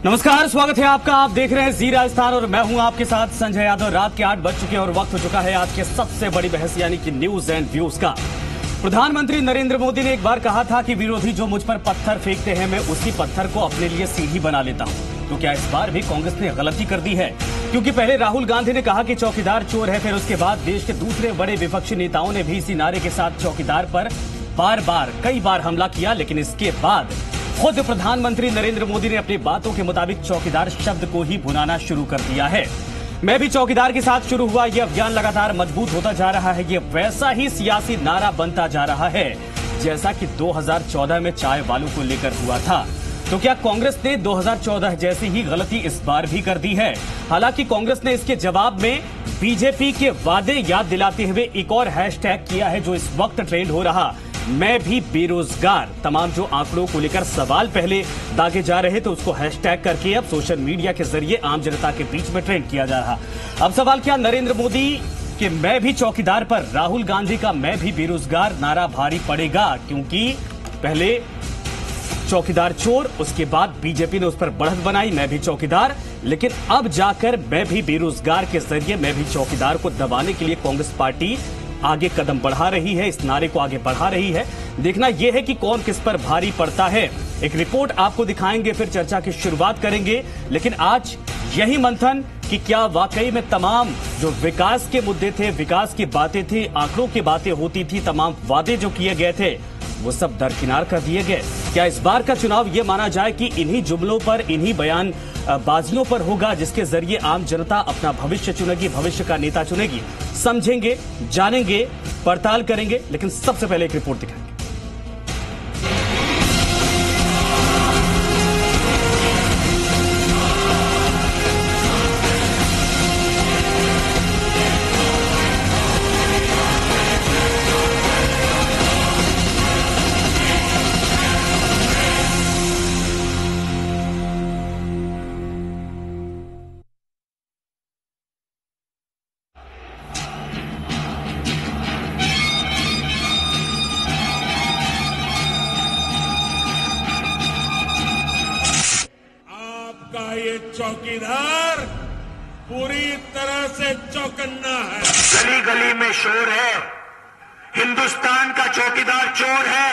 नमस्कार, स्वागत है आपका। आप देख रहे हैं जी राजस्थान और मैं हूं आपके साथ संजय यादव। रात के 8 बज चुके हैं और वक्त हो चुका है आज के सबसे बड़ी बहस यानी कि न्यूज एंड व्यूज का। प्रधानमंत्री नरेंद्र मोदी ने एक बार कहा था कि विरोधी जो मुझ पर पत्थर फेंकते हैं मैं उसी पत्थर को अपने लिए सीढ़ी बना लेता हूं। तो क्या इस बार भी कांग्रेस ने गलती कर दी है? क्योंकि पहले राहुल गांधी ने कहा कि चौकीदार चोर है, फिर उसके बाद देश के दूसरे बड़े विपक्षी नेताओं ने भी इसी नारे के साथ चौकीदार पर कई बार हमला किया। लेकिन इसके बाद खुद प्रधानमंत्री नरेंद्र मोदी ने अपनी बातों के मुताबिक चौकीदार शब्द को ही भुनाना शुरू कर दिया है। मैं भी चौकीदार के साथ शुरू हुआ यह अभियान लगातार मजबूत होता जा रहा है। यह वैसा ही सियासी नारा बनता जा रहा है जैसा कि 2014 में चाय वालों को लेकर हुआ था। तो क्या कांग्रेस ने 2014 जैसी ही गलती इस बार भी कर दी है? हालांकि कांग्रेस ने इसके जवाब में बीजेपी के वादे याद दिलाते हुए एक और हैशटैग किया है जो इस वक्त ट्रेंड हो रहा, मैं भी बेरोजगार। तमाम जो आंकड़ों को लेकर सवाल पहले दागे जा रहे थे उसको हैशटैग करके अब सोशल मीडिया के जरिए आम जनता के बीच में ट्रेंड किया जा रहा। अब सवाल क्या नरेंद्र मोदी के मैं भी चौकीदार पर राहुल गांधी का मैं भी बेरोजगार नारा भारी पड़ेगा? क्योंकि पहले चौकीदार चोर, उसके बाद बीजेपी ने उस पर बढ़त बनाई मैं भी चौकीदार, लेकिन अब जाकर मैं भी बेरोजगार के जरिए मैं भी चौकीदार को दबाने के लिए कांग्रेस पार्टी आगे कदम बढ़ा रही है, इस नारे को आगे बढ़ा रही है। देखना यह है कि कौन किस पर भारी पड़ता है। एक रिपोर्ट आपको दिखाएंगे, फिर चर्चा की शुरुआत करेंगे। लेकिन आज यही मंथन कि क्या वाकई में तमाम जो विकास के मुद्दे थे, विकास की बातें थी, आंकड़ों की बातें होती थी, तमाम वादे जो किए गए थे वो सब दरकिनार कर दिए गए। क्या इस बार का चुनाव ये माना जाए कि इन्हीं जुमलों पर, इन्हीं बयान बाजियों पर होगा जिसके जरिए आम जनता अपना भविष्य चुनेगी, भविष्य का नेता चुनेगी? समझेंगे, जानेंगे, पड़ताल करेंगे, लेकिन सबसे पहले एक रिपोर्ट दिखाएंगे। ये चौकीदार पूरी तरह से चौकन्ना है। गली गली में शोर है, हिंदुस्तान का चौकीदार चोर है।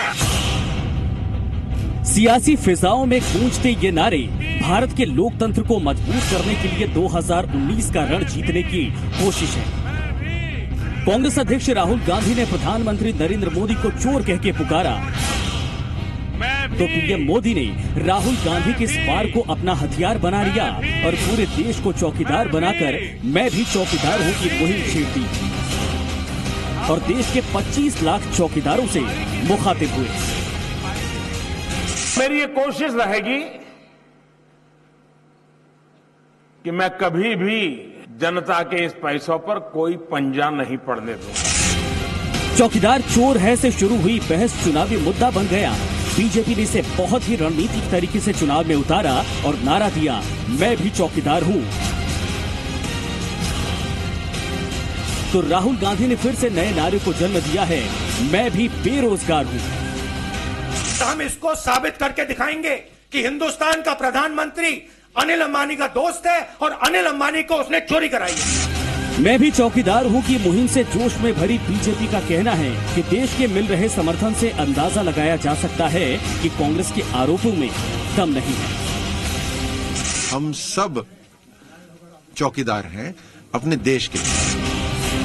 सियासी फिजाओं में गूंजते ये नारे भारत के लोकतंत्र को मजबूत करने के लिए 2019 का रण जीतने की कोशिश है। कांग्रेस अध्यक्ष राहुल गांधी ने प्रधानमंत्री नरेंद्र मोदी को चोर कह के पुकारा, तो पीएम मोदी ने राहुल गांधी के इस वार को अपना हथियार बना लिया और पूरे देश को चौकीदार बनाकर मैं भी चौकीदार हूं की मुहिम छेड़ दी और देश के 25 लाख चौकीदारों से मुखातिब हुए। मेरी ये कोशिश रहेगी कि मैं कभी भी जनता के इस पैसों पर कोई पंजा नहीं पड़ने दूंगा। चौकीदार चोर है से शुरू हुई बहस चुनावी मुद्दा बन गया। बीजेपी ने इसे बहुत ही रणनीतिक तरीके से चुनाव में उतारा और नारा दिया, मैं भी चौकीदार हूं। तो राहुल गांधी ने फिर से नए नारे को जन्म दिया है, मैं भी बेरोजगार हूं। हम इसको साबित करके दिखाएंगे कि हिंदुस्तान का प्रधानमंत्री अनिल अंबानी का दोस्त है और अनिल अंबानी को उसने चोरी कराई है। मैं भी चौकीदार हूं की मुहिम से जोश में भरी बीजेपी का कहना है कि देश के मिल रहे समर्थन से अंदाजा लगाया जा सकता है कि कांग्रेस के आरोपों में दम नहीं है। हम सब चौकीदार हैं अपने देश के।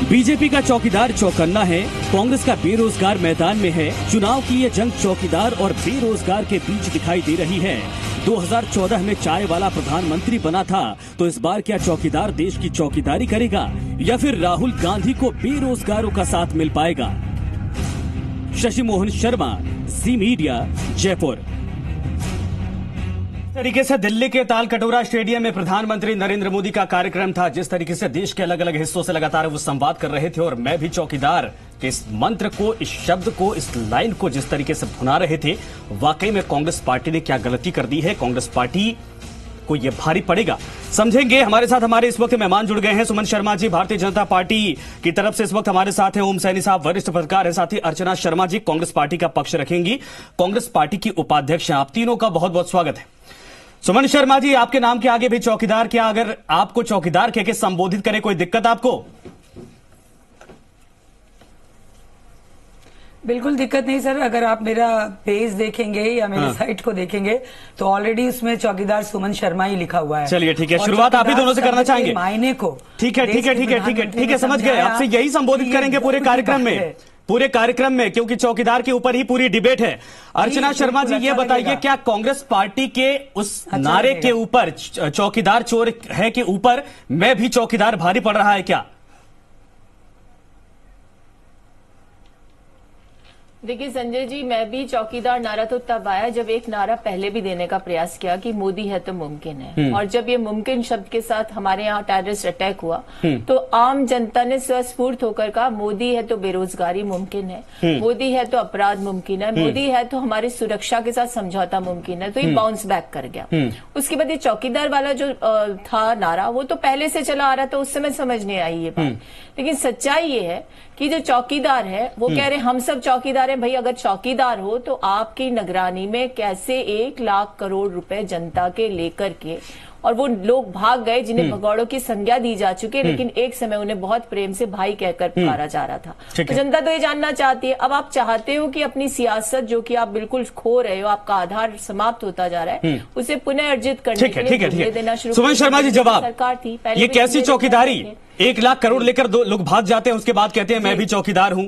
बीजेपी का चौकीदार चौकन्ना है, कांग्रेस का बेरोजगार मैदान में है। चुनाव की ये जंग चौकीदार और बेरोजगार के बीच दिखाई दे रही है। 2014 में चाय वाला प्रधानमंत्री बना था, तो इस बार क्या चौकीदार देश की चौकीदारी करेगा या फिर राहुल गांधी को बेरोजगारों का साथ मिल पाएगा? शशि मोहन शर्मा, जी मीडिया, जयपुर। जिस तरीके से दिल्ली के तालकटोरा स्टेडियम में प्रधानमंत्री नरेंद्र मोदी का कार्यक्रम था, जिस तरीके से देश के अलग अलग हिस्सों से लगातार वो संवाद कर रहे थे और मैं भी चौकीदार के इस मंत्र को, इस शब्द को, इस लाइन को जिस तरीके से भुना रहे थे, वाकई में कांग्रेस पार्टी ने क्या गलती कर दी है? कांग्रेस पार्टी को यह भारी पड़ेगा? समझेंगे। हमारे साथ हमारे इस वक्त मेहमान जुड़ गए हैं। सुमन शर्मा जी भारतीय जनता पार्टी की तरफ से इस वक्त हमारे साथ हैं। ओम सैनी साहब वरिष्ठ पत्रकार है। साथ ही अर्चना शर्मा जी कांग्रेस पार्टी का पक्ष रखेंगी, कांग्रेस पार्टी की उपाध्यक्ष हैं। आप तीनों का बहुत बहुत स्वागत है। सुमन शर्मा जी, आपके नाम के आगे भी चौकीदार, क्या अगर आपको चौकीदार कह के संबोधित करे कोई दिक्कत आपको? बिल्कुल दिक्कत नहीं सर। अगर आप मेरा पेज देखेंगे या मेरी साइट को देखेंगे तो ऑलरेडी उसमें चौकीदार सुमन शर्मा ही लिखा हुआ है। चलिए ठीक है, शुरुआत आप ही दोनों से करना चाहेंगे मायने को। ठीक है, समझ गए। आपसे यही संबोधित करेंगे पूरे कार्यक्रम में, क्योंकि चौकीदार के ऊपर ही पूरी डिबेट है। अर्चना शर्मा जी, ये बताइए, क्या कांग्रेस पार्टी के उस नारे के ऊपर, चौकीदार चोर है के ऊपर मैं भी चौकीदार, भारी पड़ रहा है क्या? देखिए संजय जी, मैं भी चौकीदार नारा तो तब आया जब एक नारा पहले भी देने का प्रयास किया कि मोदी है तो मुमकिन है, और जब ये मुमकिन शब्द के साथ हमारे यहाँ टेररिस्ट अटैक हुआ तो आम जनता ने स्वस्फूर्त होकर कहा मोदी है तो बेरोजगारी मुमकिन है, मोदी है तो अपराध मुमकिन है, मोदी है तो हमारी सुरक्षा के साथ समझौता मुमकिन है। तो ये बाउंस बैक कर गया। उसके बाद ये चौकीदार वाला जो था नारा, वो तो पहले से चला आ रहा था, उस समय समझ नहीं आई ये बात। लेकिन सच्चाई ये है कि जो चौकीदार है वो कह रहे हम सब चौकीदार हैं। भाई अगर चौकीदार हो तो आपकी निगरानी में कैसे 1 लाख करोड़ रुपए जनता के लेकर के, और वो लोग भाग गए जिन्हें भगौड़ों की संज्ञा दी जा चुकी है, लेकिन एक समय उन्हें बहुत प्रेम से भाई कहकर पुकारा जा रहा था। तो जनता तो ये जानना चाहती है। अब आप चाहते हो कि अपनी सियासत जो कि आप बिल्कुल खो रहे हो, आपका आधार समाप्त होता जा रहा है, उसे पुनः अर्जित करने के लिए देना शुरू। सुमन शर्मा जी, जवाब सरकार थी पहले, ये कैसी चौकीदारी? 1 लाख करोड़ लेकर दो लोग भाग जाते हैं, उसके बाद कहते हैं मैं भी चौकीदार हूं।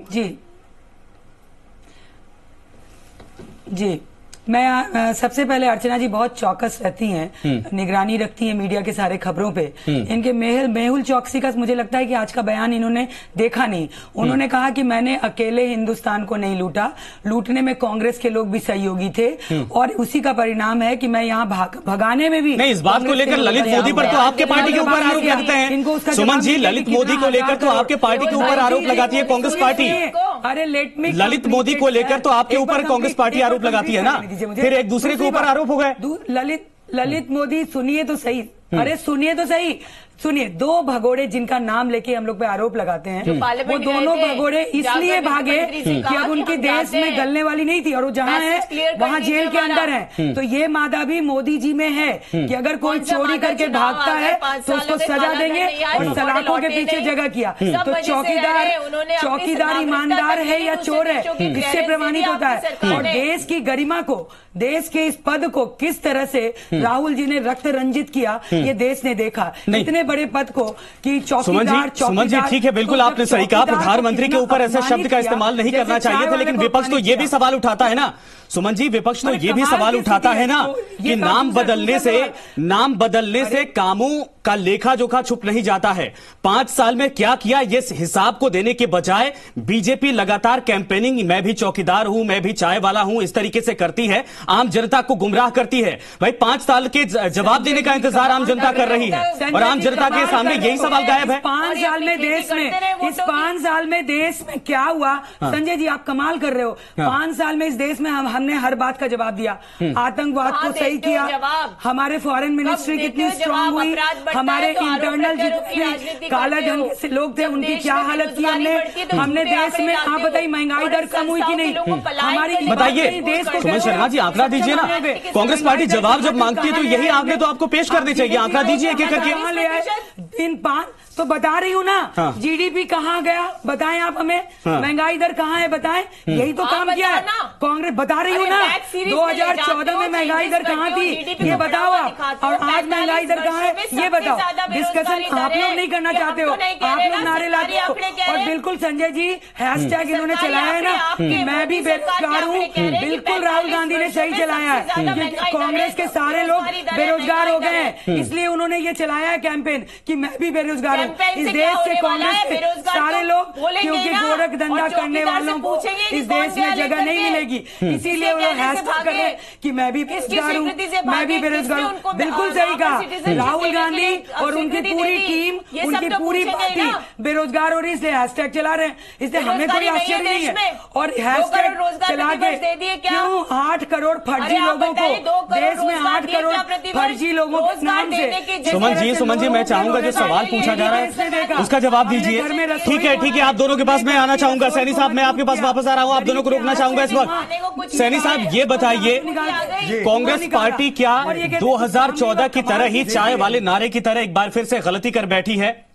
जी मैं सबसे पहले अर्चना जी बहुत चौकस रहती हैं, निगरानी रखती हैं मीडिया के सारे खबरों पे। इनके मेहुल चौकसी का मुझे लगता है कि आज का बयान इन्होंने देखा नहीं। उन्होंने कहा कि मैंने अकेले हिंदुस्तान को नहीं लूटा, लूटने में कांग्रेस के लोग भी सहयोगी थे, और उसी का परिणाम है कि मैं यहाँ भगाने में भी नहीं। इस बात को लेकर ललित मोदी पर तो आपके पार्टी के ऊपर आरोप लगते हैं। सुमन जी, ललित मोदी को लेकर तो आपके पार्टी के ऊपर आरोप लगाती है कांग्रेस पार्टी। अरे ललित मोदी को लेकर तो आपके ऊपर कांग्रेस पार्टी आरोप लगाती है ना, फिर एक दूसरे के ऊपर आरोप हो गए। ललित मोदी सुनिए तो सही, अरे सुनिए तो सही, सुनिए। 2 भगोड़े जिनका नाम लेके हम लोग पे आरोप लगाते हैं, वो दोनों भगोड़े इसलिए भागे कि अब उनके देश में गलने वाली नहीं थी, और वो जहाँ है वहाँ जेल के अंदर है। तो ये मादा भी मोदी जी में है कि अगर कोई चोरी करके भागता है तो उसको सजा देंगे, और सलाखों के पीछे जगह किया। तो चौकीदार ईमानदार है या चोर है, इससे प्रमाणित होता है। और देश की गरिमा को, देश के इस पद को किस तरह से राहुल जी ने रक्त रंजित किया, ये देश ने देखा। इतने बड़े पद को कि चौकीदार। सुमन जी ठीक है, बिल्कुल आपने सही कहा, प्रधानमंत्री के ऊपर ऐसे शब्द का इस्तेमाल नहीं करना चाहिए था, लेकिन विपक्ष तो ये भी सवाल उठाता है ना सुमन जी, विपक्ष तो ये भी सवाल उठाता है ना कि नाम बदलने से कामों का लेखा जोखा छुप नहीं जाता है। 5 साल में क्या किया, ये हिसाब को देने के बजाय बीजेपी लगातार कैंपेनिंग, मैं भी चौकीदार हूं, मैं भी चाय वाला हूं, इस तरीके से करती है, आम जनता को गुमराह करती है। भाई 5 साल के जवाब देने का इंतजार आम जनता कर रही है, और आम जनता के सामने यही सवाल गायब है। 5 साल में देश में, इस 5 साल में देश में क्या हुआ? संजय जी आप कमाल कर रहे हो। 5 साल में इस देश में हमने हर बात का जवाब दिया। आतंकवाद को सही किया, हमारे फॉरेन मिनिस्ट्री कितनी स्ट्रांग हुई, हमारे इंटरनल जितने काला धन के लोग थे उनकी क्या हालत की हमने देश में। आप बताइए महंगाई दर कम हुई कि नहीं? हमारी बताइए देश को। सुमन शर्मा जी आंकड़ा दीजिए ना, कांग्रेस पार्टी जवाब जब मांगती है तो यही आंकड़े तो आपको पेश करने चाहिए। आंकड़ा दीजिए एक एक करके। इन 5 तो बता रही हूँ ना, जीडीपी कहाँ गया बताएं आप हमें, महंगाई दर कहाँ है बताएं, यही तो काम किया है कांग्रेस। बता रही हूँ ना, 2014 में महंगाई दर कहाँ थी ये बताओ आप, और आज महंगाई दर कहाँ है ये बताओ। डिस्कशन आप लोग नहीं करना चाहते हो, आप लोग नारे लाते हो। और बिल्कुल संजय जी हैशटैग इन्होंने चलाया है ना कि मैं भी बेरोजगार हूँ, बिल्कुल राहुल गांधी ने सही चलाया है। कांग्रेस के सारे लोग बेरोजगार हो गए हैं, इसलिए उन्होंने ये चलाया है कैंपेन कि मैं भी बेरोजगार हूँ। इस देश से कांग्रेस के सारे लोग, क्योंकि गोरख धंधा करने वालों को इस देश में जगह नहीं मिलेगी, इसीलिए वो हैशटैग कर रहे हैं कि मैं भी बेरोजगार हूँ, मैं भी बेरोजगार हूँ। बिल्कुल सही कहा, राहुल गांधी और उनकी पूरी टीम, उनकी पूरी पार्टी बेरोजगार हो रही, इसलिए हैशटैग चला रहे हैं। इसलिए हमें कोई आश्चर्य नहीं है। और हैशटैग चला के क्यों 8 करोड़ फर्जी लोगों को देश में, 8 करोड़ फर्जी लोगों के नाम से। सुमन जी मैं चाहूंगा जो सवाल पूछा जा रहा है उसका जवाब दीजिए। ठीक है, आप दोनों के पास मैं आना चाहूंगा। सैनी साहब, मैं आपके पास वापस आ रहा हूं, आप दोनों को रोकना चाहूंगा इस वक्त। सैनी साहब, ये बताइए, कांग्रेस पार्टी क्या 2014 की तरह ही चाय वाले नारे की तरह एक बार फिर से गलती कर बैठी है?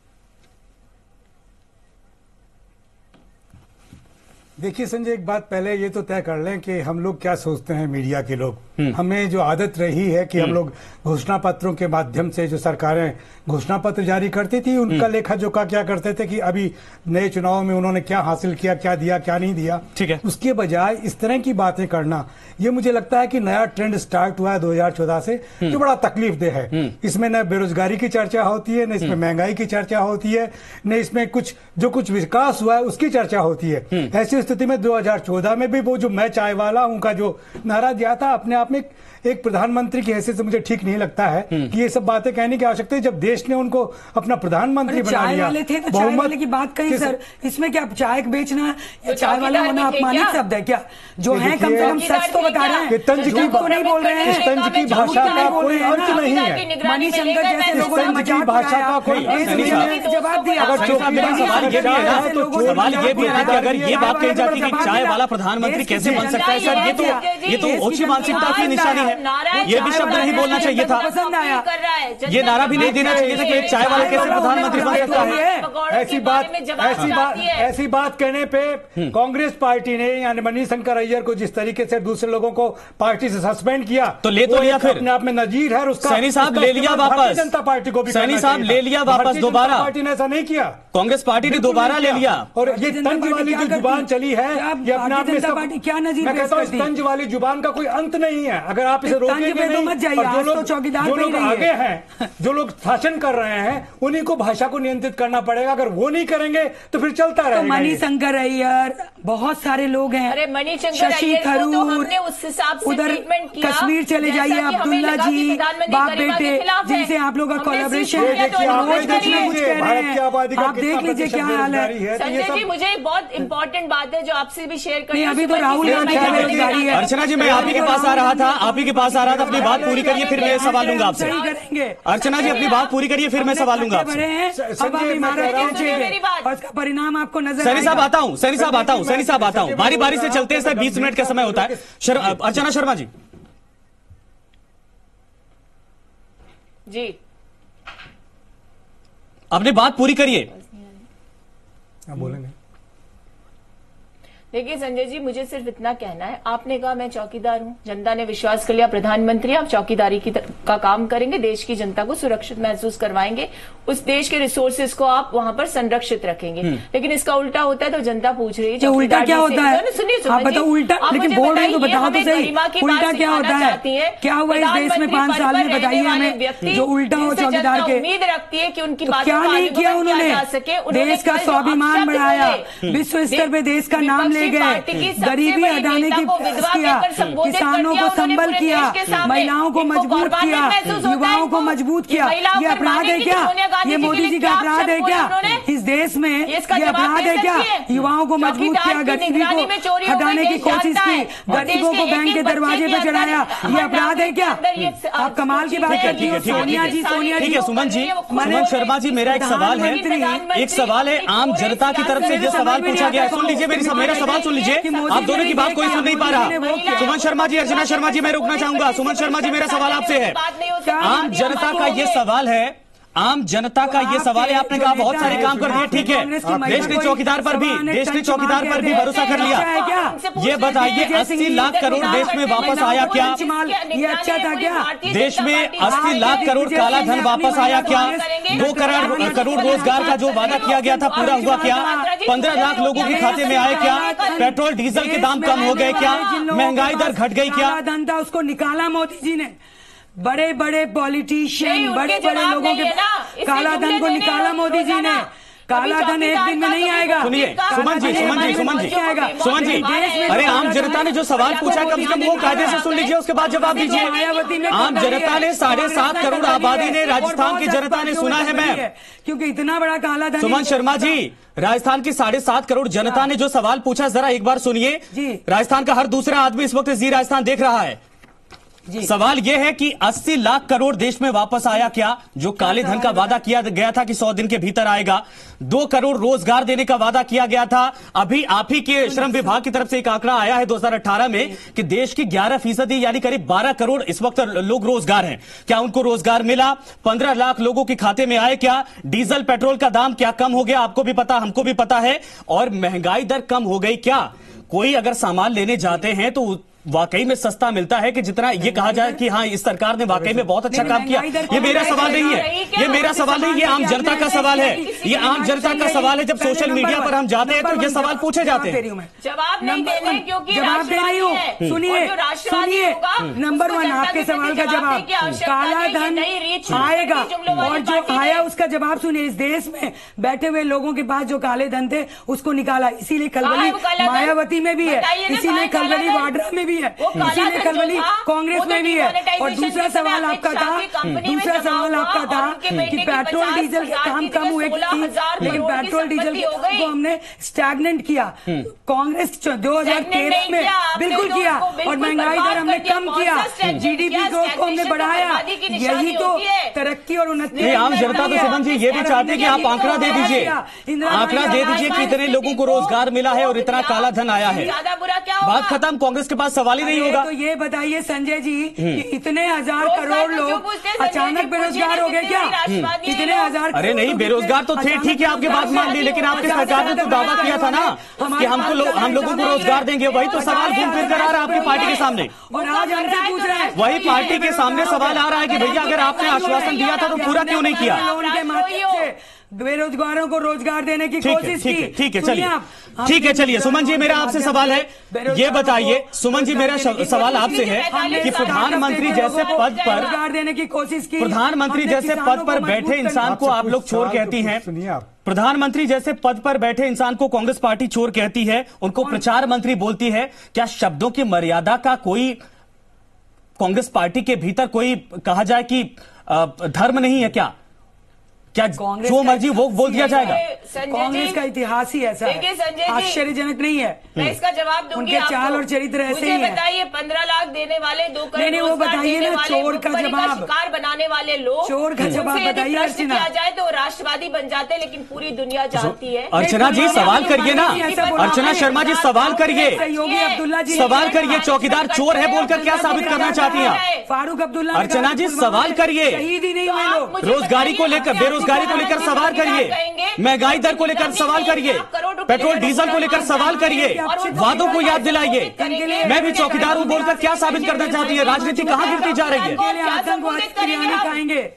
देखिए संजय, एक बात पहले ये तो तय कर लें कि हम लोग क्या सोचते हैं। मीडिया के लोग, हमें जो आदत रही है कि हम लोग घोषणा पत्रों के माध्यम से जो सरकारें घोषणा पत्र जारी करती थी उनका लेखा जोखा क्या करते थे कि अभी नए चुनाव में उन्होंने क्या हासिल किया, क्या दिया, क्या नहीं दिया। ठीक है, उसके बजाय इस तरह की बातें करना, ये मुझे लगता है कि नया ट्रेंड स्टार्ट हुआ है 2014 से, जो बड़ा तकलीफ देह है। इसमें न बेरोजगारी की चर्चा होती है, न इसमें महंगाई की चर्चा होती है, न इसमें कुछ विकास हुआ है उसकी चर्चा होती है। ऐसी स्थिति में 2014 में भी वो जो मैं चाय वाला हूं का जो नारा दिया था, अपने आप में एक प्रधानमंत्री की हैसियत से मुझे ठीक नहीं लगता है कि ये सब बातें कहने की आवश्यकता है जब देश ने उनको अपना प्रधानमंत्री बना लिया। चाय वाले थे तो चाय वाले की बात कही सर, इसमें क्या चाय बेचना या चाय वाला होना अपमानित शब्द है क्या? जो है कम से कम सच तो बता रहे हैं, तंज की तो नहीं बोल रहे हैं, तंज की भाषा का कोई अर्थ नहीं है। मणिशंकर जैसे लोगों ने मजाक भाषा का कोई जवाब दिया। अगर सवाल ये भी है ना कि अगर ये बात कही जाती कि चाय वाला प्रधानमंत्री कैसे बन सकता है, सर ये तो ओछी मानसिकता की निशानी है। ये भी शब्द नहीं बोलना चाहिए था, पसंद आया। ये नारा भी नहीं देना चाहिए था कि एक चाय वाला कैसे प्रधानमंत्री बन सकता है। ऐसी बात कहने पे कांग्रेस पार्टी ने यानी मणिशंकर अय्यर को जिस तरीके से दूसरे लोगों को पार्टी से सस्पेंड किया, तो ले तो लिया, फिर अपने आप में नजीर है उसका। सैनी साहब ले लिया वापस, जनता पार्टी को भी सैनी साहब ले लिया वापस दोबारा। पार्टी ने ऐसा नहीं किया, कांग्रेस पार्टी ने दोबारा ले लिया। और ये तंज वाली जो जुबान चली है, ये अपने आप में क्या नजीर, मैं कहता हूँ इस तंज वाली जुबान का कोई अंत नहीं है। अगर आप इसे रोकेंगे नहीं, जो लोग आगे हैं, जो लोग शासन कर रहे हैं, उन्हीं को भाषा को नियंत्रित करना पड़ेगा। अगर वो नहीं करेंगे तो फिर चलता रहेगा। मणिशंकर अय्यर, बहुत सारे लोग हैं, अरे मणिशंकर शशि थरूर, हमने उस हिसाब से उधर ट्रीटमेंट किया। कश्मीर चले जाइए, अब्दुल्ला जी, बाप बेटे जिनसे आप लोग का कोलैबोरेशन है, आप देख लीजिए क्या हाल है। संजय जी, मुझे एक बहुत इंपॉर्टेंट बात है जो आपसे भी शेयर करनी है। अभी तो राहुल गांधी की बेरोजगारी है। अर्चना जी, मैं आप ही के पास आ रहा था, अपनी बात पूरी करिए, फिर मैं सवाल लूंगा आपसे। अर्चना जी, अपनी बात पूरी करिए, फिर मैं सवाल लूंगा आपसे। उसका परिणाम आपको नजर। सैनी साहब आता हूं, बारी बारी से चलते हैं सर, 20 मिनट का समय होता है। अर्चना शर्मा जी अपनी बात पूरी करिए। बोलेंगे। देखिए संजय जी, मुझे सिर्फ इतना कहना है, आपने कहा मैं चौकीदार हूं, जनता ने विश्वास कर लिया प्रधानमंत्री आप चौकीदारी का काम करेंगे, देश की जनता को सुरक्षित महसूस करवाएंगे, उस देश के रिसोर्सेज को आप वहां पर संरक्षित रखेंगे। लेकिन इसका उल्टा होता है तो जनता पूछ रही है उल्टा क्या होता है? सुनिए आप बताओ उल्टा, लेकिन बोल रहे हैं तो बताओ तो सही, उल्टा क्या होता है? क्या हुआ इस देश में 5 साल में? बताइए हमें, जो उल्टा हो चौकीदार के। उम्मीद रखती है कि उनकी क्या नहीं किया उन्होंने? देश का स्वाभिमान बढ़ाया, विश्व स्तर पे देश का नाम ले गए, गरीबी हटाने की किया, किसानों को संबल किया, महिलाओं को मजबूत किया, युवाओं को मजबूत किया। ये अपराध है क्या? ये मोदी जी का अपराध है क्या? इस देश में ये अपराध है क्या? युवाओं को मजबूत किया, गरीबी को हटाने की कोशिश की, गरीबों को बैंक के दरवाजे पे चढ़ाया, ये अपराध है क्या? आप कमाल की बात करती है सोनिया जी। ठीक है सुमन जी, सुमन शर्मा जी, मेरा एक सवाल है, आम जनता की तरफ से जो सवाल पूछा गया, सुन लीजिए मेरा सवाल सुन लीजिए। आप दोनों की बात कोई सुन नहीं पा रहा। सुमन शर्मा जी, अर्चना शर्मा जी, मैं रोकना चाहूंगा। सुमन शर्मा जी, मेरा सवाल आपसे है, आम जनता का ये सवाल है, आपने कहा बहुत सारे काम कर दिए, ठीक है, देश ने चौकीदार पर भी भरोसा कर लिया। ये बताइए 80 लाख करोड़ देश में वापस आया क्या? ये अच्छा था क्या? देश में 80 लाख करोड़ काला धन वापस आया क्या? 2 करोड़ रोजगार का जो वादा किया गया था पूरा हुआ क्या? 15 लाख लोगों के खाते में आए क्या? पेट्रोल डीजल के दाम कम हो गए क्या? महंगाई दर घट गई क्या? धन था उसको निकाला मोदी जी ने, बड़े बड़े पॉलिटिशियन, बड़े बड़े लोगों के काला धन को निकाला मोदी जी ने। काला धन एक दिन में नहीं आएगा। सुनिए सुमन जी, अरे आम जनता ने जो सवाल पूछा कम से कम वो कायदे से सुन लीजिए, उसके बाद जवाब दीजिए। आम जनता ने 7.5 करोड़ आबादी ने, राजस्थान की जनता ने सुना है मैं, क्योंकि इतना बड़ा काला धन। सुमन शर्मा जी, राजस्थान की 7.5 करोड़ जनता ने जो सवाल पूछा जरा एक बार सुनिए। राजस्थान का हर दूसरा आदमी इस वक्त जी राजस्थान देख रहा है। सवाल यह है कि 80 लाख करोड़ देश में वापस आया क्या? जो काले धन का वादा किया गया था कि 100 दिन के भीतर आएगा। 2 करोड़ रोजगार देने का वादा किया गया था। अभी आप ही के श्रम विभाग की तरफ से एक आंकड़ा आया है 2018 में कि देश की 11% यानी करीब 12 करोड़ इस वक्त लोग रोजगार हैं। क्या उनको रोजगार मिला? 15 लाख लोगों के खाते में आए क्या? डीजल पेट्रोल का दाम क्या कम हो गया? आपको भी पता, हमको भी पता है। और महंगाई दर कम हो गई क्या? कोई अगर सामान लेने जाते हैं तो वाकई में सस्ता मिलता है कि जितना ये कहा जाए कि हाँ इस सरकार ने वाकई में बहुत अच्छा काम किया? ये मेरा सवाल नहीं है, ये मेरा सवाल नहीं, ये आम जनता का सवाल है। ये आम जनता का सवाल है। जब सोशल मीडिया पर हम जाते हैं तो ये सवाल पूछे जाते हैं। जवाब नहीं देने, क्योंकि जवाब दे रही हूँ। सुनिए, नंबर 1 आपके सवाल का जवाब, काला धन आएगा और जो आया उसका जवाब सुनिए। इस देश में बैठे हुए लोगों के पास जो काले धन थे उसको निकाला, इसीलिए खलबली मायावती में भी है, इसीलिए खलबली वाड्रा में भी है, इसीलिए खलबली कांग्रेस में भी है। और दूसरा सवाल आपका था कि पेट्रोल डीजल के दाम कम हुए, लेकिन पेट्रोल डीजल को हमने स्टैग्नेंट किया। कांग्रेस 2013 में बिल्कुल किया और महंगाई दर हमने कम किया, जीडीपी ग्रोथ को हमने बढ़ाया। यही तो तरक्की और उन्नति। आम जनता तो सुमन जी ये भी चाहते हैं कि आप आंकड़ा दे दीजिए, आंकड़ा दे दीजिए कि इतने लोगों को रोजगार मिला है और इतना काला धन आया है। बात खत्म, कांग्रेस के पास सवाल ही नहीं होगा। तो ये बताइए संजय जी कि इतने 1000 करोड़ लोग अचानक बेरोजगार हो गए क्या? इतने 1000? अरे नहीं, बेरोजगार तो थे, ठीक है, आपकी बात मान ली, लेकिन आपकी सरकार ने तो दावा किया था ना कि हम लोगों को रोजगार देंगे। वही तो सवाल घूम फिर कर आ रहा है आपकी पार्टी के सामने, और आज हमसे पूछ रहे हैं, वही पार्टी के सामने सवाल आ रहा है कि भैया अगर आपने आश्वासन दिया था तो पूरा क्यों नहीं किया? लोन के माध्यम से बेरोजगारों को रोजगार देने की कोशिश की। ठीक है, चलिए सुमन जी, मेरा आपसे सवाल है, ये बताइए सुमन जी, मेरा सवाल आपसे है कि प्रधानमंत्री जैसे पद पर रोजगार देने की कोशिश की, प्रधानमंत्री जैसे पद पर बैठे इंसान को आप लोग चोर कहती हैं। प्रधानमंत्री जैसे पद पर बैठे इंसान को कांग्रेस पार्टी चोर कहती है, उनको प्रचार मंत्री बोलती है। क्या शब्दों की मर्यादा का कोई कांग्रेस पार्टी के भीतर कोई कहा जाए कि धर्म नहीं है क्या? क्या जो मर्जी वो बोल दिया जाएगा? कांग्रेस का इतिहास ही ऐसा है, आश्चर्यजनक नहीं है। मैं इसका जवाब दूंगी। उनके चाल और चरित्र ऐसे ही है। बताइए, 15 लाख देने वाले, 2 करोड़ नहीं, वो बताइए ना, चोर का जवाब, शिकार बनाने वाले लोग, चोर का जवाब बताइए। प्रश्न किया जाए तो राष्ट्रवादी बन जाते, लेकिन पूरी दुनिया जानती है। अर्चना जी सवाल करिए ना, अर्चना शर्मा जी सवाल करिए, योगी अब्दुल्ला जी सवाल करिए। चौकीदार चोर है बोलकर क्या साबित करना चाहती हैं? फारूक अब्दुल्ला, अर्चना जी सवाल करिए। शहीद ही नहीं हुए लोग। रोजगारी को लेकर, बेरोजगारी को लेकर सवाल करिए, महंगाई दर को लेकर सवाल करिए, पेट्रोल डीजल को लेकर सवाल करिए, वादों को याद दिलाइए। मैं भी चौकीदार हूं बोलकर क्या साबित करना चाहती है? राजनीति कहां गिरती जा रही है? आतंकवादी खाएंगे।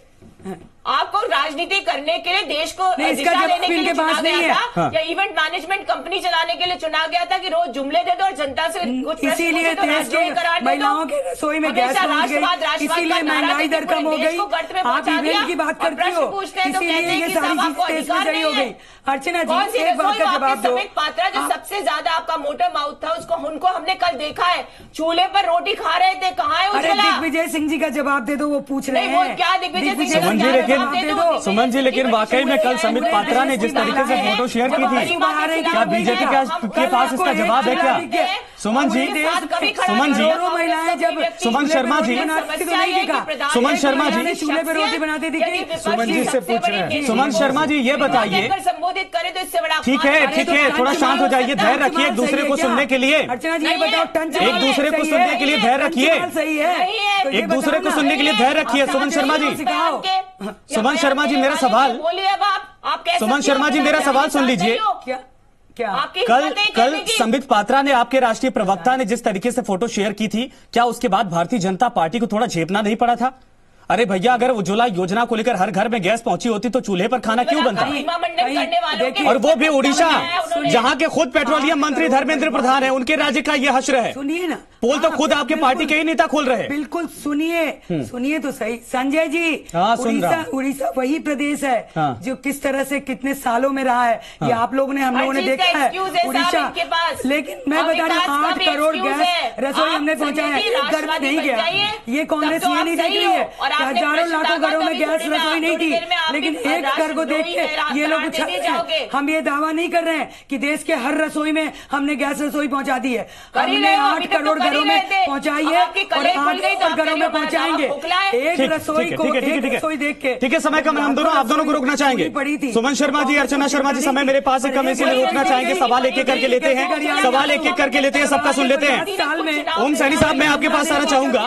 आपको राजनीति करने के लिए, देश को इसका जवाब इनके पास नहीं है। या इवेंट मैनेजमेंट कंपनी चलाने के लिए चुना गया था कि रोज जुमले दे दो और जनता से कुछ, इसीलिए देश की महिलाओं के रसोई में गैस पहुंच गई, इसीलिए महंगाई दर कम हो गई। आप इवेंट की बात करती हो, इसीलिए ये सारी चीजें देश में सही हो गई। अर्चना जी एक बात का जवाब दो। पात्रा जो सबसे ज्यादा आपका मोटा माउथ था, उनको हमने कल देखा है, चूल्हे पर रोटी खा रहे थे, कहाँ है अरे दिग्विजय सिंह जी का जवाब दे दो, वो पूछ रहे हैं। क्या दिग्विजय सिंह? सुमन जी, लेकिन वाकई में कल समित पात्रा ने जिस तरीके से फोटो शेयर की थी, क्या बीजेपी के पास इसका जवाब है क्या? सुमन जी, महिलाएं जब सुमन शर्मा जी, सुमन शर्मा जी, चूल्हे पर रोटी बनाती थी। सुमन जी से पूछ रहे हैं। सुमन शर्मा जी ये बताइए, संबोधित करें तो इससे बड़ा ठीक है, थोड़ा शांत हो जाइए, धैर्य रखिए एक दूसरे को सुनने के लिए। अर्चना जी ये बताओ, एक दूसरे को सुनने के लिए धैर्य रखिए, सही है, एक दूसरे को सुनने के लिए धैर्य रखिए। सुमन शर्मा जी, सुमन शर्मा जी मेरा सवाल, बोलिए अब आप कैसे? सुमन शर्मा जी मेरा सवाल सुन लीजिए। क्या कल संबित पात्रा ने, आपके राष्ट्रीय प्रवक्ता ने जिस तरीके से फोटो शेयर की थी, क्या उसके बाद भारतीय जनता पार्टी को थोड़ा झेपना नहीं पड़ा था? अरे भैया, अगर उज्ज्वला योजना को लेकर हर घर में गैस पहुंची होती तो चूल्हे पर खाना क्यों बनता? और वो भी उड़ीसा, जहां के खुद पेट्रोलियम मंत्री धर्मेंद्र प्रधान है, उनके राज्य का ये हश्र है। सुनिए ना, पोल तो खुद आपके पार्टी के ही नेता खोल रहे हैं। बिल्कुल सुनिए तो सही संजय जी। उड़ीसा वही प्रदेश है जो किस तरह से कितने सालों में रहा है, ये आप लोगों ने, हम लोगों ने देखा है उड़ीसा। लेकिन मैं बता रहा हूँ 8 करोड़ गैस रसोई हमने पहुंचाया है, घर में नहीं गया। ये कांग्रेस ये नहीं देख रही है। हजारों लाखों घरों में गैस रसोई नहीं थी, लेकिन एक घर को देख के ये लोग उछल रहे हैं। हम ये दावा नहीं कर रहे हैं कि देश के हर रसोई में हमने गैस रसोई पहुंचा दी है। हमने 8 करोड़ घरों में पहुंचाई है और 8 घरों में पहुंचाएंगे। एक रसोई को एक रसोई देख के। ठीक है, समय कम है, हम दोनों आप दोनों को रोकना चाहेंगे। सुमन शर्मा जी, अर्चना शर्मा जी, समय मेरे पास है कम, इसलिए रोकना चाहेंगे। सवाल एक एक करके लेते हैं, सवाल एक एक करके लेते हैं, सबका सुन लेते हैं। ओम सैनी साहब, मैं आपके पास आना चाहूंगा।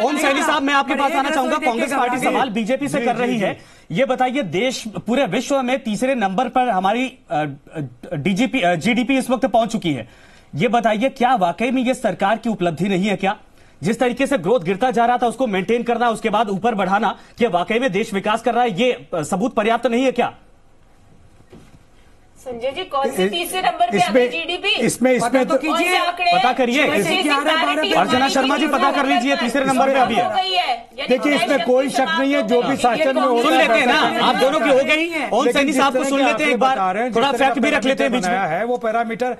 ओम सैनी साहब, मैं आपके पास आना चाहूंगा। कांग्रेस पार्टी सवाल बीजेपी से कर रही है। ये बताइए, देश पूरे विश्व में तीसरे नंबर पर हमारी जीडीपी इस वक्त पहुंच चुकी है। ये बताइए, क्या वाकई में ये सरकार की उपलब्धि नहीं है क्या? जिस तरीके से ग्रोथ गिरता जा रहा था उसको मेंटेन करना, उसके बाद ऊपर बढ़ाना, क्या वाकई में देश विकास कर रहा है? ये सबूत पर्याप्त नहीं है क्या? संजय जी, कौन सी तीसरे नंबर पे आती जीडीपी? इसमें तो कीजिए, पता करिए। अर्चना शर्मा जी, पता कर लीजिए, तीसरे नंबर पे अभी है। देखिए, इसमें कोई शक नहीं है, जो भी शासन में हो सुन लेते हैं ना, आप दोनों की हो गई। ओम सैनी साहब को सुन लेते हैं एक बार, थोड़ा फैक्ट भी रख लेते हैं बीच में। है वो पैरामीटर,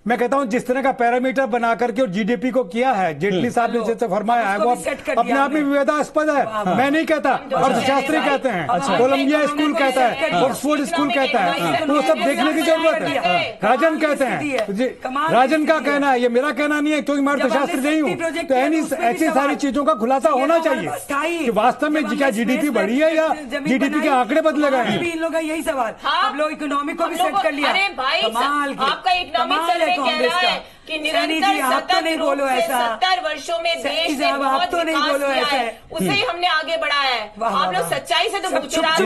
मैं कहता हूं जिस तरह का पैरामीटर बना करके और जीडीपी को किया है, जेटली साहब ने जैसे फरमाया है, वो अपने आप में विवादास्पद है। मैं नहीं कहता, अर्थशास्त्री कहते हैं, कोलंबिया स्कूल कहता है, ऑक्सफोर्ड स्कूल कहता है, तो वो सब देखने की जरूरत है। राजन कहते हैं, राजन का कहना है, ये मेरा कहना नहीं है, क्योंकि मैं अर्थशास्त्री नहीं हूँ। तो ऐसी सारी चीजों का खुलासा होना चाहिए कि वास्तव में क्या जीडीपी बढ़ी है या जीडीपी के आंकड़े बदले गए हैं। इन लोगों का यही सवाल, हम लोग इकोनॉमिक को भी सेट कर लिया। अरे भाई, आपका इकोनॉमिक कह रहा है कि निरंतर आप तो नहीं बोलो ऐसा। 70 वर्षों में देश ने बहुत विकास किया है, उसे ही हमने आगे बढ़ाया है। आप लोग सच्चाई से तो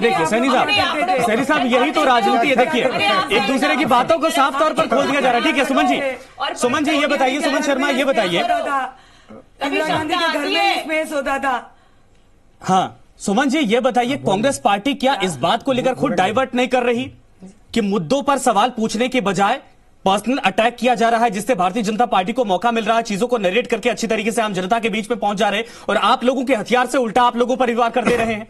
देखिए सैनी साहब, यही तो राजनीति है। देखिए, एक दूसरे की बातों को साफ तौर पर खोल दिया जा रहा है। ठीक है सुमन जी ये बताइए, सुमन शर्मा ये बताइए। इंदिरा गांधी के घर में स्पेस होता था। हाँ सुमन जी ये बताइए, कांग्रेस पार्टी क्या इस बात को लेकर खुद डाइवर्ट नहीं कर रही कि मुद्दों पर सवाल पूछने के बजाय पर्सनल अटैक किया जा रहा है, जिससे भारतीय जनता पार्टी को मौका मिल रहा है चीजों को नरेट करके अच्छी तरीके से आम जनता के बीच में पहुंच जा रहे हैं, और आप लोगों के हथियार से उल्टा आप लोगों पर वार कर दे रहे हैं?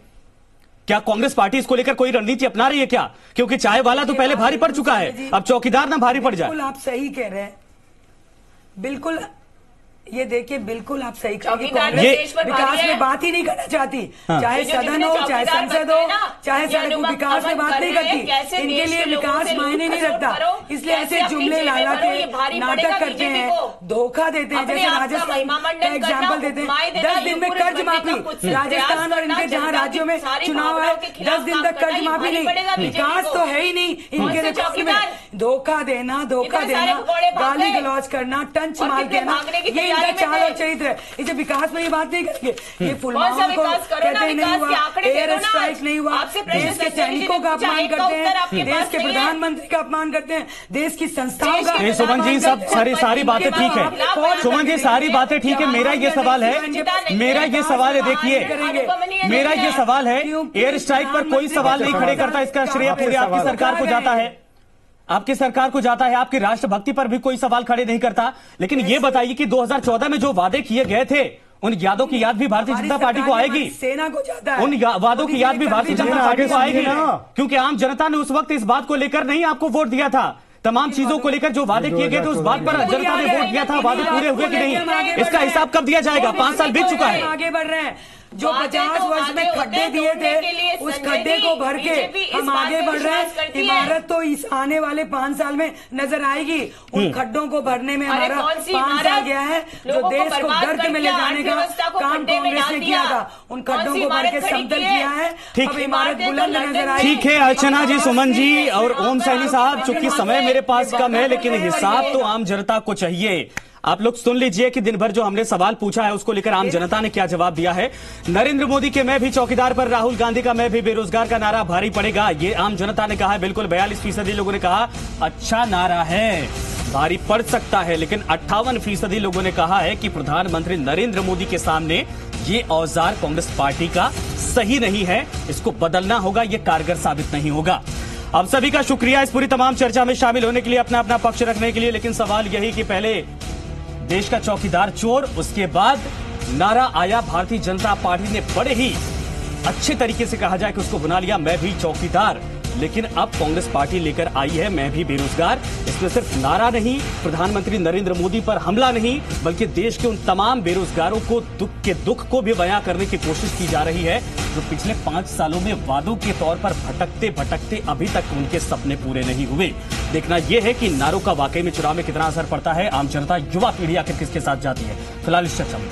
क्या कांग्रेस पार्टी इसको लेकर कोई रणनीति अपना रही है क्या? क्योंकि चाय वाला तो पहले भारी पड़ चुका है, अब चौकीदार ना भारी पड़ जाए। बिल्कुल आप सही कह रहे हैं, बिल्कुल ये देखिए, बिल्कुल आप सही कह रहे हैं। देश पर विकास में बात ही नहीं करना चाहती, चाहे सदन हो, चाहे संसद हो, चाहे सड़क विकास में बात नहीं करती। इनके लिए विकास मायने नहीं रखता, इसलिए ऐसे जुमले लाला के नाटक करते हैं, धोखा देते हैं। जैसे राजस्थान का एग्जाम्पल देते हैं, 10 दिन में कर्ज माफी। राजस्थान और इनके जहां राज्यों में चुनाव है, 10 दिन तक कर्ज माफी नहीं। विकास तो है ही नहीं इनके रिकॉर्ड में। धोखा देना, गाली गलौज करना, टंच मार देना, ये चाल और चरित्र है। इसे विकास में ये बात नहीं करेंगे। ये फुलवामा को कहते नहीं हुआ, एयर स्ट्राइक नहीं हुआ, देश के सैनिकों का अपमान करते हैं, देश के प्रधानमंत्री का अपमान करते हैं, देश की संस्थाओं का। सुमन जी सब सारी बातें ठीक है, सुमन जी सारी बातें ठीक है। मेरा ये सवाल है, देखिए मेरा ये सवाल है, एयर स्ट्राइक पर कोई सवाल नहीं खड़े करता, इसका श्रेय पूरे आपकी सरकार को जाता है, आपकी सरकार को जाता है। आपकी राष्ट्रभक्ति पर भी कोई सवाल खड़े नहीं करता। लेकिन ये बताइए कि 2014 में जो वादे किए गए थे, उन यादों की याद भी भारतीय जनता पार्टी को आएगी? सेना को जाता है, उन वादों की याद भी भारतीय जनता पार्टी को आएगी, क्योंकि आम जनता ने उस वक्त इस बात को लेकर नहीं आपको वोट दिया था। तमाम चीजों को लेकर जो वादे किए गए थे, उस बात पर जनता ने वोट दिया था। वादे पूरे हुए कि नहीं, इसका हिसाब कब दिया जाएगा? 5 साल बीत चुका है। आगे बढ़ रहे हैं। जो 50 वर्ष में खड्डे दिए थे, उस खड्डे को भर के हम आगे बढ़ रहे हैं। इमारत तो इस आने वाले 5 साल में नजर आएगी। उन खड्डों को भरने में हमारा 5 साल गया है। जो देश को गर्क में ले जाने का काम कांग्रेस ने किया था, उन खड्डों को भर के समतल किया है। अब इमारत बुलंद नजर आई। ठीक है अर्चना जी, सुमन जी और ओम सैनी साहब, चूंकि समय मेरे पास कम है, लेकिन हिसाब तो आम जनता को चाहिए। आप लोग सुन लीजिए कि दिन भर जो हमने सवाल पूछा है, उसको लेकर आम जनता ने क्या जवाब दिया है। नरेंद्र मोदी के मैं भी चौकीदार पर राहुल गांधी का मैं भी बेरोजगार का नारा भारी पड़ेगा, ये आम जनता ने कहा है। बिल्कुल 42% लोगों ने कहा अच्छा नारा है, भारी पड़ सकता है। लेकिन 58% लोगों ने कहा है कि प्रधानमंत्री नरेंद्र मोदी के सामने ये औजार कांग्रेस पार्टी का सही नहीं है, इसको बदलना होगा, ये कारगर साबित नहीं होगा। अब सभी का शुक्रिया इस पूरी तमाम चर्चा में शामिल होने के लिए, अपना अपना पक्ष रखने के लिए। लेकिन सवाल यही कि पहले देश का चौकीदार चोर, उसके बाद नारा आया भारतीय जनता पार्टी ने बड़े ही अच्छे तरीके से कहा जाए कि उसको बना लिया मैं भी चौकीदार। लेकिन अब कांग्रेस पार्टी लेकर आई है मैं भी बेरोजगार। इसमें सिर्फ नारा नहीं, प्रधानमंत्री नरेंद्र मोदी पर हमला नहीं, बल्कि देश के उन तमाम बेरोजगारों को दुख को भी बयां करने की कोशिश की जा रही है जो पिछले 5 सालों में वादों के तौर पर भटकते भटकते अभी तक उनके सपने पूरे नहीं हुए। देखना यह है कि नारों का वाकई में चुनाव में कितना असर पड़ता है, आम जनता, युवा पीढ़ी आखिर किसके साथ जाती है। फिलहाल इस चर्चा में